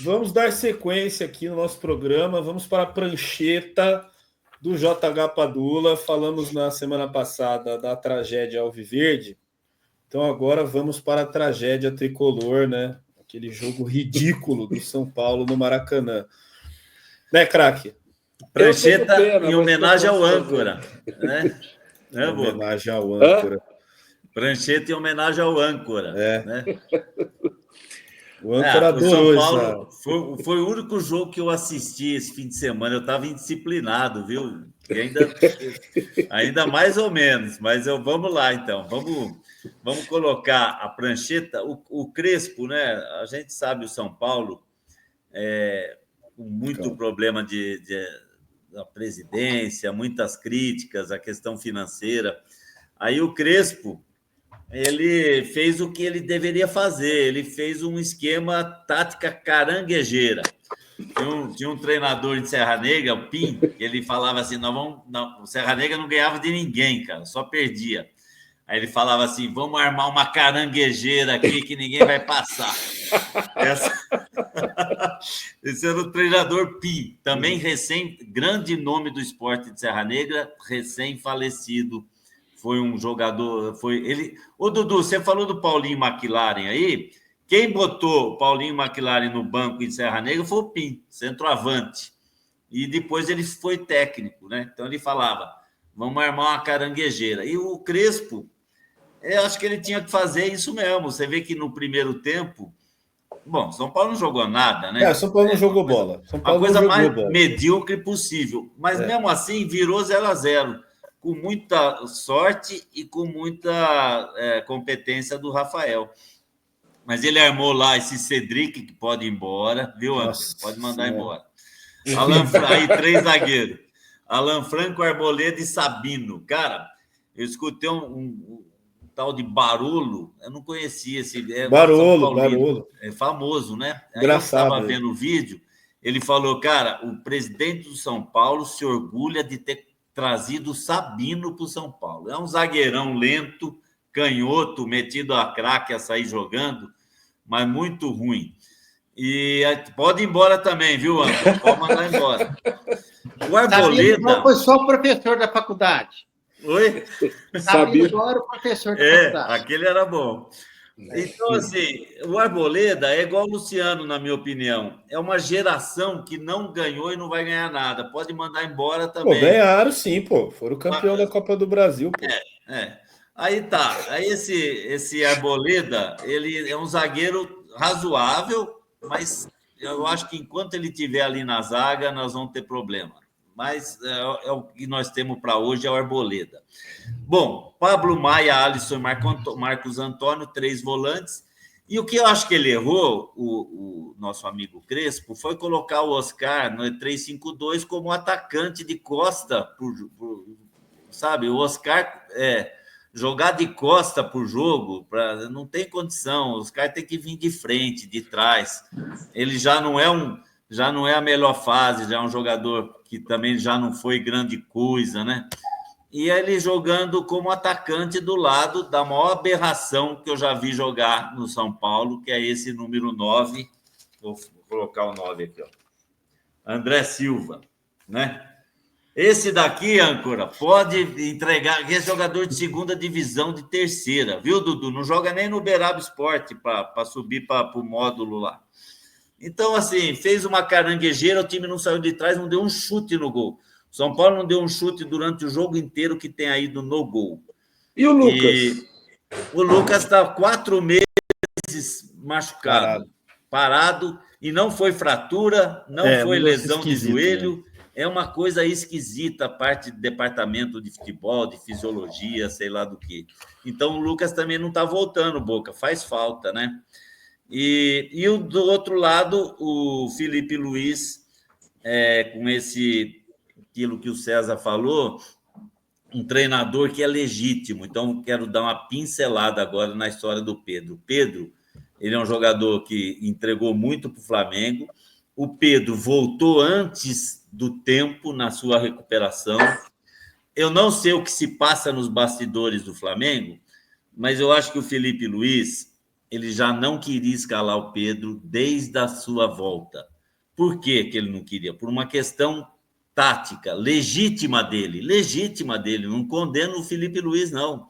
Vamos dar sequência aqui no nosso programa. Vamos para a prancheta do JH Padula. Falamos na semana passada da tragédia Alviverde. Então agora vamos para a tragédia tricolor, né? Aquele jogo ridículo do São Paulo no Maracanã. Né, craque? Prancheta em homenagem ao âncora, né? Em homenagem ao âncora. Prancheta em homenagem ao âncora. Né? O âncora adorou o São Paulo foi o único jogo que eu assisti esse fim de semana. Eu estava indisciplinado, viu? E ainda mais ou menos. Mas vamos lá, então. Vamos colocar a prancheta. O Crespo, né? A gente sabe o São Paulo com muito problema da presidência, muitas críticas, a questão financeira. Aí o Crespo, ele fez o que ele deveria fazer, ele fez um esquema tática caranguejeira. Tinha um treinador de Serra Negra, o Pim, que ele falava assim, o Serra Negra não ganhava de ninguém, cara, só perdia. Aí ele falava assim, vamos armar uma caranguejeira aqui que ninguém vai passar. Esse era o treinador Pim, também grande nome do esporte de Serra Negra, recém-falecido. Foi um jogador, Ô, Dudu, você falou do Paulinho McLaren aí. Quem botou o Paulinho McLaren no banco em Serra Negra foi o Pim, centroavante. E depois ele foi técnico, né? Então ele falava, vamos armar uma caranguejeira. E o Crespo, eu acho que ele tinha que fazer isso mesmo. Você vê que no primeiro tempo, bom, São Paulo não jogou nada, né? São Paulo não jogou bola. A coisa mais medíocre possível. Mas mesmo assim, virou 0-0. Com muita sorte e com muita competência do Rafael. Mas ele armou lá esse Cedric, que pode ir embora, viu, André? Pode mandar embora. Aí 3 zagueiros. Alan Franco, Arboleda e Sabino. Cara, eu escutei um tal de Barolo, eu não conhecia esse... Barolo. É famoso, né? Engraçado. Aí eu estava vendo o vídeo, ele falou, cara, o presidente do São Paulo se orgulha de ter trazido o Sabino para o São Paulo. É um zagueirão lento, canhoto, metido a craque a sair jogando, mas muito ruim. E pode ir embora também, viu, Antônio? Pode mandar embora. O Arboleda... Sabino foi só o professor da faculdade. Oi? Sabino só era o professor da faculdade. Aquele era bom. Então, assim, o Arboleda é igual o Luciano, na minha opinião. É uma geração que não ganhou e não vai ganhar nada. Pode mandar embora também. Ganharam sim, pô. Foram campeão da Copa do Brasil, pô. Aí tá. Aí esse Arboleda, ele é um zagueiro razoável, mas eu acho que enquanto ele estiver ali na zaga, nós vamos ter problema. Mas o que nós temos para hoje é o Arboleda. Bom, Pablo Maia, Alisson e Marcos Antônio, 3 volantes. E o que eu acho que ele errou, o nosso amigo Crespo, foi colocar o Oscar no 3-5-2 como atacante de costa, sabe? O Oscar jogar de costa por jogo, não tem condição. O Oscar tem que vir de frente, de trás. Ele já não é a melhor fase, já é um jogador que também já não foi grande coisa, né? E ele jogando como atacante do lado da maior aberração que eu já vi jogar no São Paulo, que é esse número 9. Vou colocar o 9 aqui, ó. André Silva, né? Esse daqui, âncora, pode entregar, que é jogador de segunda divisão, de terceira, viu, Dudu? Não joga nem no Uberaba Esporte para subir para o módulo lá. Então, assim, fez uma caranguejeira, o time não saiu de trás, não deu um chute no gol. O São Paulo não deu um chute durante o jogo inteiro que tem ido no gol. E o Lucas? O Lucas está 4 meses machucado, parado, e não foi fratura, não foi lesão de joelho. Né? É uma coisa esquisita a parte de departamento de futebol, de fisiologia, sei lá do que. Então, o Lucas também não está voltando, Boca, faz falta, né? E do outro lado, o Felipe Luiz, com aquilo que o César falou, um treinador que é legítimo. Então, quero dar uma pincelada agora na história do Pedro. Pedro, ele é um jogador que entregou muito para o Flamengo. O Pedro voltou antes do tempo na sua recuperação. Eu não sei o que se passa nos bastidores do Flamengo, mas eu acho que o Felipe Luiz, ele já não queria escalar o Pedro desde a sua volta. Por que ele não queria? Por uma questão tática, legítima dele, não condeno o Felipe Luiz, não.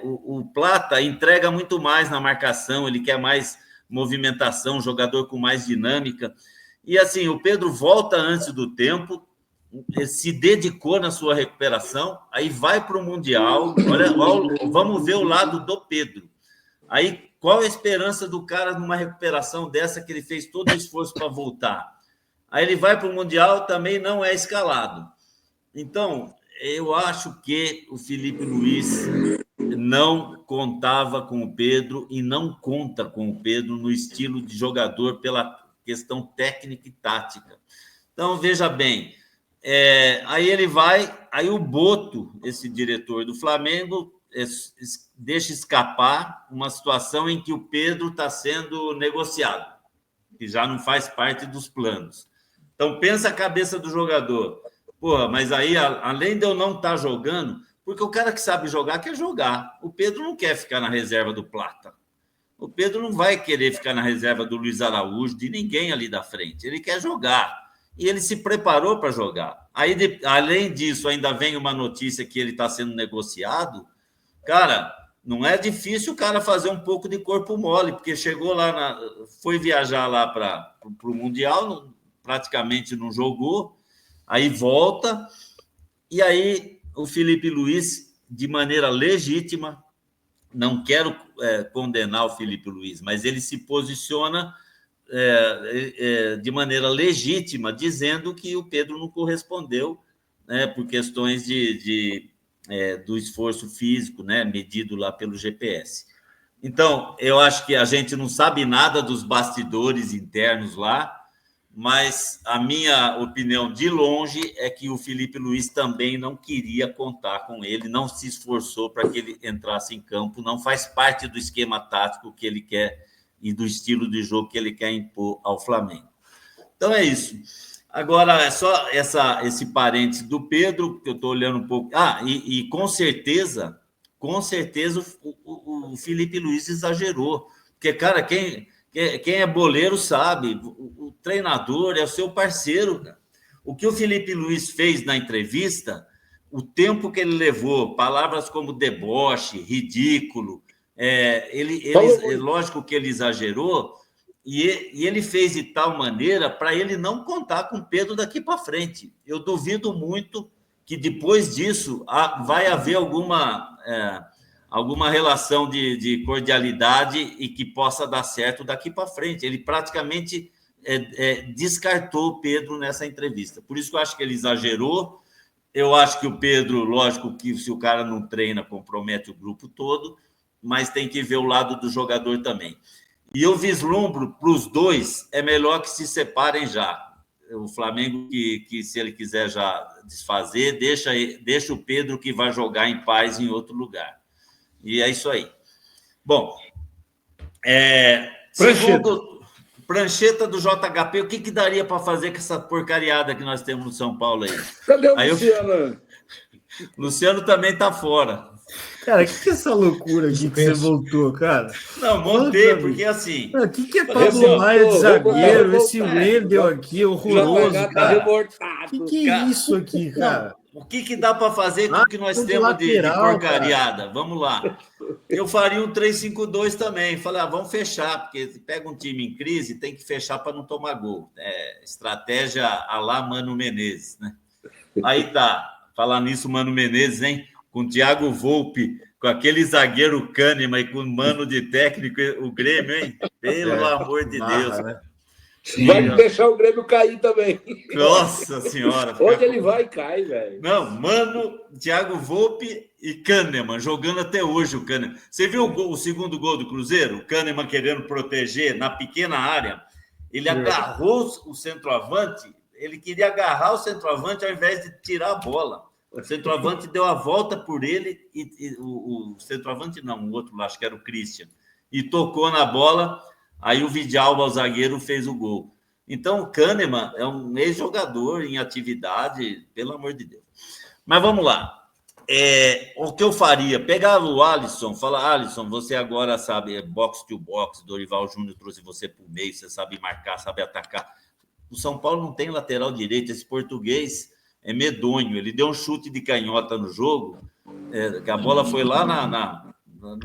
O Plata entrega muito mais na marcação, ele quer mais movimentação, jogador com mais dinâmica. E assim, o Pedro volta antes do tempo, se dedicou na sua recuperação, aí vai para o Mundial. Olha, vamos ver o lado do Pedro. Aí, qual a esperança do cara numa recuperação dessa que ele fez todo o esforço para voltar? Aí ele vai para o Mundial, também não é escalado. Então, eu acho que o Felipe Luiz não contava com o Pedro e não conta com o Pedro no estilo de jogador pela questão técnica e tática. Então, veja bem, aí ele vai, aí o Boto, esse diretor do Flamengo, deixa escapar uma situação em que o Pedro está sendo negociado, que já não faz parte dos planos. Então, pensa a cabeça do jogador. Porra, mas aí, além de eu não estar jogando, porque o cara que sabe jogar quer jogar. O Pedro não quer ficar na reserva do Plata. O Pedro não vai querer ficar na reserva do Luiz Araújo, de ninguém ali da frente. Ele quer jogar. E ele se preparou para jogar. Aí, além disso, ainda vem uma notícia que ele está sendo negociado. Cara, não é difícil o cara fazer um pouco de corpo mole, porque chegou lá, foi viajar lá para o Mundial, praticamente não jogou, aí volta, e aí o Felipe Luiz, de maneira legítima, não quero condenar o Felipe Luiz, mas ele se posiciona de maneira legítima, dizendo que o Pedro não correspondeu, né, por questões do esforço físico, né, medido lá pelo GPS. Então, eu acho que a gente não sabe nada dos bastidores internos lá, mas a minha opinião de longe é que o Felipe Luiz também não queria contar com ele, não se esforçou para que ele entrasse em campo, não faz parte do esquema tático que ele quer e do estilo de jogo que ele quer impor ao Flamengo. Então é isso. Agora, é só esse parênteses do Pedro, que eu estou olhando um pouco. E com certeza o Felipe Luiz exagerou. Porque, cara, quem é boleiro sabe, o treinador é o seu parceiro, cara. O que o Felipe Luiz fez na entrevista, o tempo que ele levou, palavras como deboche, ridículo, lógico que ele exagerou, e ele fez de tal maneira para ele não contar com o Pedro daqui para frente. Eu duvido muito que depois disso vai haver alguma relação de cordialidade e que possa dar certo daqui para frente. Ele praticamente descartou o Pedro nessa entrevista. Por isso que eu acho que ele exagerou. Eu acho que o Pedro, lógico que se o cara não treina, compromete o grupo todo, mas tem que ver o lado do jogador também. E eu vislumbro para os dois, é melhor que se separem já. O Flamengo, que se ele quiser já desfazer, deixa o Pedro que vai jogar em paz em outro lugar. E é isso aí. Bom, segundo prancheta do JHP, o que daria para fazer com essa porcariada que nós temos no São Paulo aí? Cadê o Luciano? Luciano também está fora. Cara, o que é essa loucura aqui que você voltou, cara? Não, montei, porque assim... O que é Pablo Maia de zagueiro? Esse Wendel aqui, horroroso, cara. O que é isso aqui, cara? O que dá para fazer com o que nós temos de porcariada? Cara. Vamos lá. Eu faria um 3-5-2 também. Falei, vamos fechar, porque se pega um time em crise, tem que fechar para não tomar gol. Estratégia à la Mano Menezes, né? Aí tá. Falar nisso, Mano Menezes, hein? Com o Thiago Volpi, com aquele zagueiro Kahneman e com o Mano de técnico, o Grêmio, hein? Pelo amor de Deus. Né? Vai deixar o Grêmio cair também. Nossa Senhora. Onde ele vai, cai, velho. Não, Mano, Thiago Volpi e Kahneman, jogando até hoje o Kahneman. Você viu o segundo gol do Cruzeiro? O Kahneman querendo proteger na pequena área. Ele agarrou o centroavante, ele queria agarrar o centroavante ao invés de tirar a bola. O centroavante deu a volta por ele, e o centroavante não, o outro lá, acho que era o Christian, e tocou na bola, aí o Vidalba, o zagueiro, fez o gol. Então, o Kahneman é um ex-jogador em atividade, pelo amor de Deus. Mas vamos lá. O que eu faria? Pegar o Alisson, falar, Alisson, você agora sabe box to box, Dorival Júnior trouxe você para o meio, você sabe marcar, sabe atacar. O São Paulo não tem lateral direito, esse português é medonho, ele deu um chute de canhota no jogo, que a bola foi lá na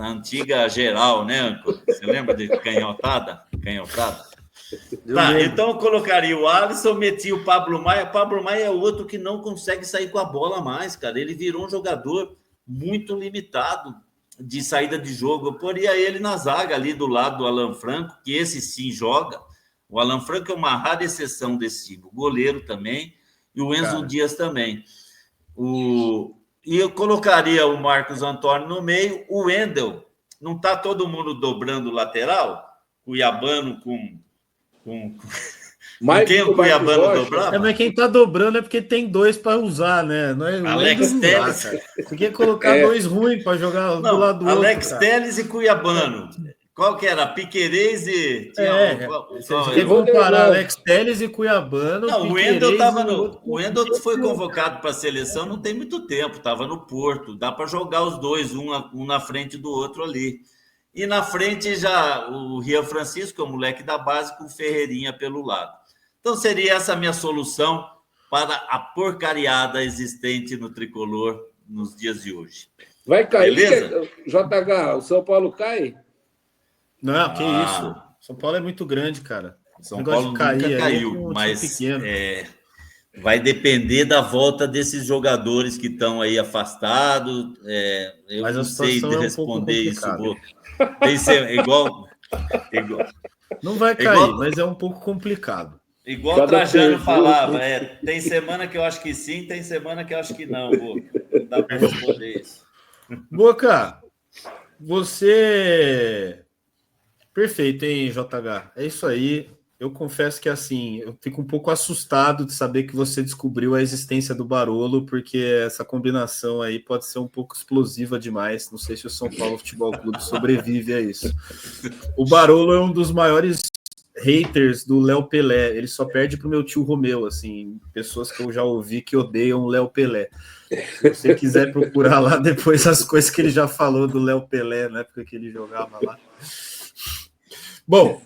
antiga geral, né, Anco? Você lembra de canhotada? Tá, então eu colocaria o Alisson, metia o Pablo Maia. Pablo Maia é outro que não consegue sair com a bola mais, cara. Ele virou um jogador muito limitado de saída de jogo. Eu poria ele na zaga ali do lado do Alan Franco, que esse sim joga. O Alan Franco é uma rara exceção desse time. O goleiro também e o Enzo Dias também. E eu colocaria o Marcos Antônio no meio. O Wendel, não está todo mundo dobrando o lateral? Cuiabano com quem o Cuiabano dobrava? Mas quem tá dobrando é porque tem dois para usar, né? Não é, Alex Telles. Você quer colocar dois ruins para jogar do lado do Alex outro. Telles e Cuiabano. Qual que era? Piquerez e... Você quer comparar Alex Telles e Cuiabano? Não, o Wendel foi convocado para a seleção não tem muito tempo, estava no Porto. Dá para jogar os dois, um na frente do outro ali. E na frente já o Rian Francisco, o moleque da base, com o Ferreirinha pelo lado. Então seria essa a minha solução para a porcariada existente no Tricolor nos dias de hoje. Vai cair, beleza? JH, o São Paulo cai? Não, que isso. São Paulo é muito grande, cara. São Paulo nunca caiu, mas vai depender da volta desses jogadores que estão aí afastados. Eu mas não sei responder isso, Boca. Igual. Não vai cair, mas é um pouco complicado. Igual o Trajano falava, tem semana que eu acho que sim, tem semana que eu acho que não, Boca. Não dá para responder isso. Boca, você... Perfeito, hein, JH? É isso aí. Eu confesso que, assim, eu fico um pouco assustado de saber que você descobriu a existência do Barolo, porque essa combinação aí pode ser um pouco explosiva demais. Não sei se o São Paulo Futebol Clube sobrevive a isso. O Barolo é um dos maiores haters do Léo Pelé. Ele só perde pro meu tio Romeu, assim, pessoas que eu já ouvi que odeiam o Léo Pelé. Se você quiser procurar lá depois as coisas que ele já falou do Léo Pelé, na época que ele jogava lá. Bom,